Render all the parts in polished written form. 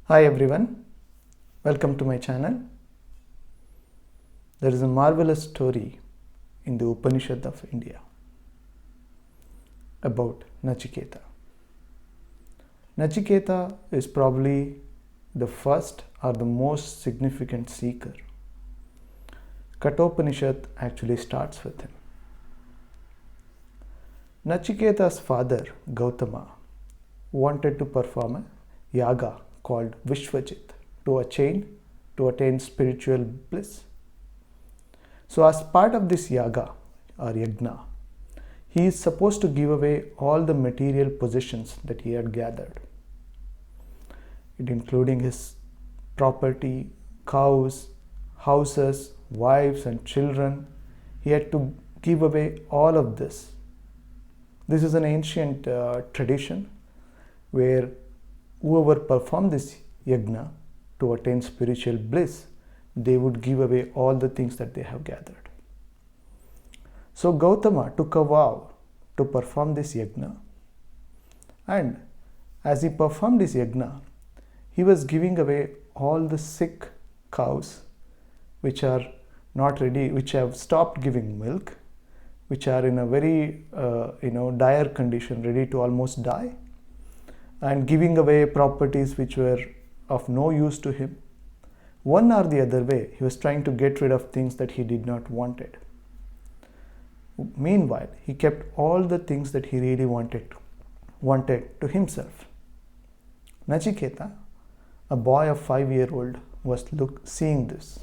Hi everyone, welcome to my channel. There is a marvelous story in the Upanishad of India about Nachiketa. Nachiketa is probably the first or the most significant seeker. Kathopanishad actually starts with him. Nachiketa's father, Gautama, wanted to perform a yaga called Vishwajit to attain spiritual bliss. So, as part of this yaga or yagna, he is supposed to give away all the material possessions that he had gathered, it including his property, cows, houses, wives, and children. He had to give away all of this. This is an ancient tradition where whoever performed this yagna to attain spiritual bliss, they would give away all the things that they have gathered. So Gautama took a vow to perform this yagna, and as he performed this yagna, he was giving away all the sick cows which are not ready, which have stopped giving milk, which are in a very dire condition, ready to almost die, and giving away properties which were of no use to him. One or the other way, he was trying to get rid of things that he did not wanted. Meanwhile, he kept all the things that he really wanted to himself. Nachiketa, a boy of 5-year-old, was seeing this,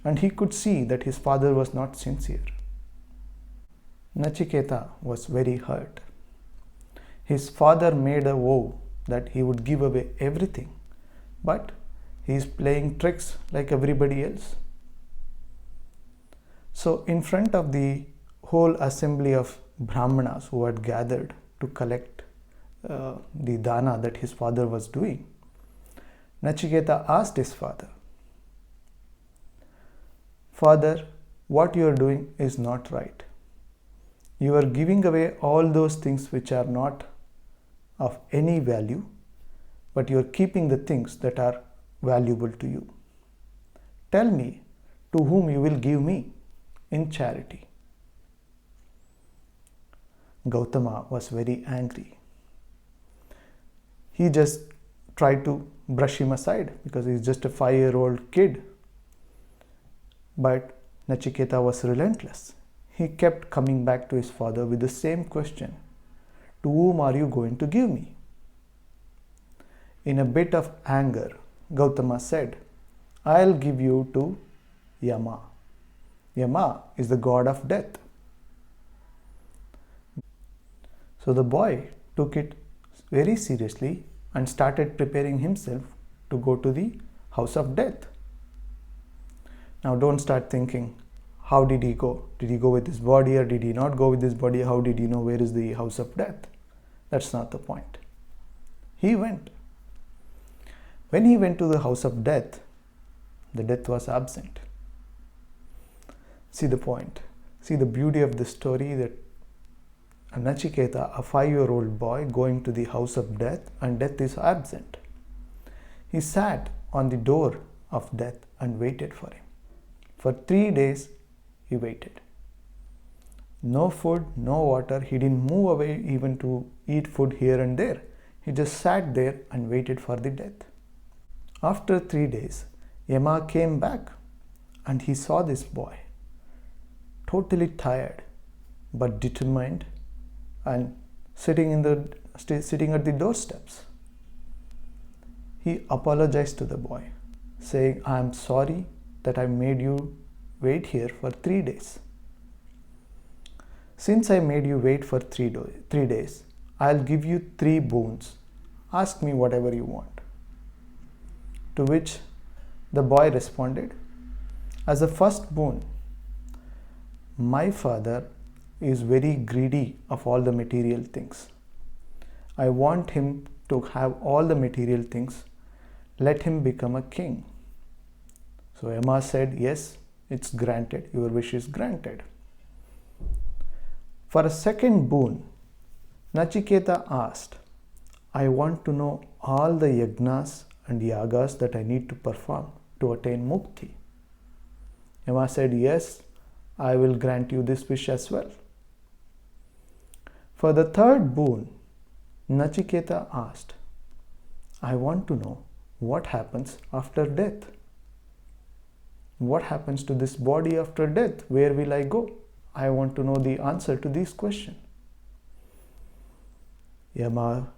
and he could see that his father was not sincere. Nachiketa was very hurt. His father made a vow that he would give away everything, but he is playing tricks like everybody else. So, in front of the whole assembly of Brahmanas who had gathered to collect the dana that his father was doing, Nachiketa asked his father, "Father, what you are doing is not right. You are giving away all those things which are not of any value, but you are keeping the things that are valuable to you. Tell me to whom you will give me in charity." Gautama was very angry. He just tried to brush him aside because he's just a 5-year-old kid. But Nachiketa was relentless. He kept coming back to his father with the same question: "To whom are you going to give me?" In a bit of anger, Gautama said, "I'll give you to Yama." Yama is the god of death. So the boy took it very seriously and started preparing himself to go to the house of death. Now don't start thinking, how did he go? Did he go with his body or did he not go with his body? How did he know where is the house of death? That's not the point. He went. When he went to the house of death, the death was absent. See the point. See the beauty of the story, that Nachiketa, a 5-year-old boy, going to the house of death, and death is absent. He sat on the door of death and waited for him. For 3 days he waited. No food, no water. He didn't move away even to eat food here and there. He just sat there and waited for the death. After 3 days, Yama came back and he saw this boy, totally tired but determined, and sitting at the doorsteps. He apologized to the boy, saying, "I am sorry that I made you wait here for 3 days. Since I made you wait for 3 days, I'll give you 3 boons. Ask me whatever you want." To which the boy responded, "As a first boon, my father is very greedy of all the material things. I want him to have all the material things. Let him become a king." So Yama said, "Yes, it's granted. Your wish is granted." For a second boon, Nachiketa asked, "I want to know all the yagnas and yagas that I need to perform to attain mukti? Yama said, yes, I will grant you this wish as well. For the third boon, Nachiketa asked, I want to know what happens after death. What happens to this body after death? Where will I go? I want to know the answer to this question. Yama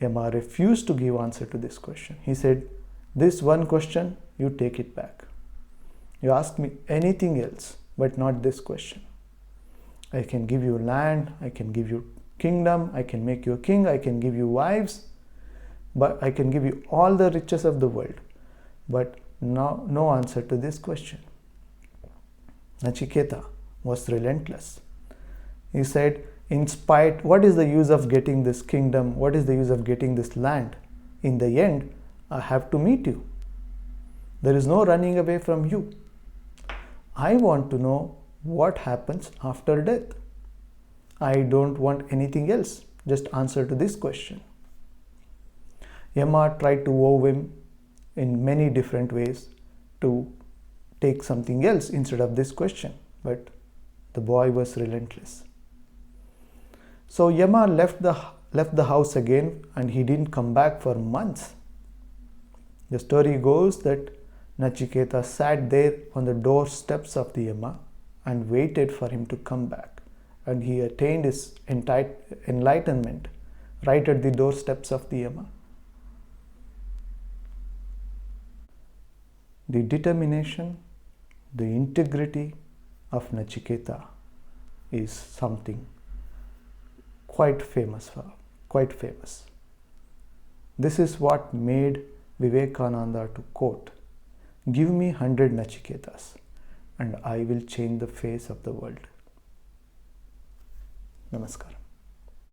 refused to give answer to this question. He said, this one question, you take it back. You ask me anything else, but not this question. I can give you land, I can give you kingdom, I can make you a king, I can give you wives, but I can give you all the riches of the world, but no answer to this question. Nachiketa was relentless. He said, in spite, what is the use of getting this kingdom? What is the use of getting this land? In the end, I have to meet you. There is no running away from you. I want to know what happens after death. I don't want anything else. Just answer to this question. Yama tried to woo him in many different ways to take something else instead of this question, but the boy was relentless. So Yama left the house again, and he didn't come back for months. The story goes that Nachiketa sat there on the doorsteps of the Yama and waited for him to come back, and he attained his enlightenment right at the doorsteps of the Yama. The determination, the integrity of Nachiketa is something quite famous. This is what made Vivekananda to quote, "Give me 100 Nachiketas and I will change the face of the world." Namaskar.